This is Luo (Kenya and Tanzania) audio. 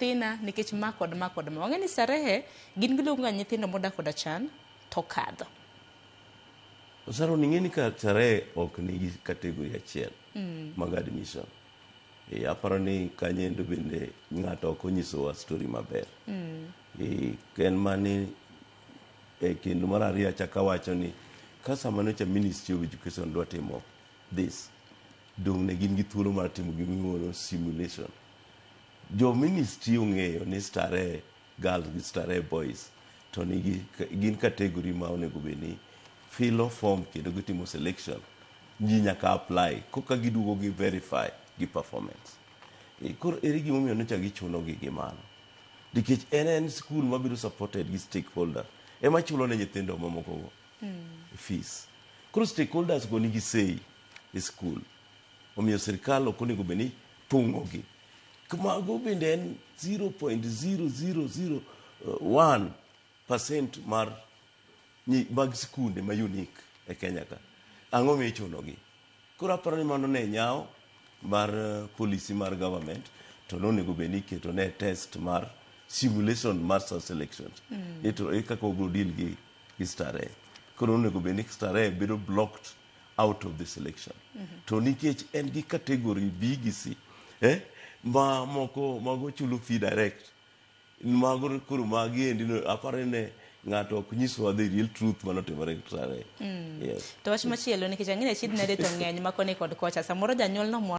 thina nikech ma kod ma. Wang'eni starehe gin giluongo ga nyithindo modak koda chan to kadho. Osaro ning'eni ka starehe ok nigi kategori achiel mag admission. Aparo ni kanyendo bende ng'ato ok onyisowa story maber. Ken mani kendo mar ariyo achaka wacho ni ka sama nocha Ministry of Education dwa timo this, dong ne gin gi thuolo mar timo gimiluongo simulation. Jo ministry ong'eyo ni starehe girls gi starehe boys to nigi gin kategori ma onego bedni filo form kendo gitimo selection. Ji nyaka apply koka giduogo gi verify gi performance. Koro ere gimomiyo nocha gichuno gi mano. Nikech en school mabiro supported gi stakeholder ema chulo ne nyithindo mamoko go fees. Koro stakeholders go nigi say e school. Omiyo sirkal ok onego bedni thung'o gi. Mago bende en 0.0001% mag skunde ma unique e Kenya ka. Ang'o mi ichuno gi? Koro aparo ni mano ne nyawo mar policy mar government to nonego bedni iketo ne test mar simulation mar selection. Ito kaka obro deal gi starehe. Koro onego bedni starehe bedo blocked out of the selection. To nikech en gi category B gi C, ma moko mago chulo fee direct. Mago koro magi endi aparo ni ng'ato ok nyiswa the real truth manotimore gi starehe. To wach machielo nikech ang'e chied nade to ng'eny ma koni kod kocha samoro janyuol no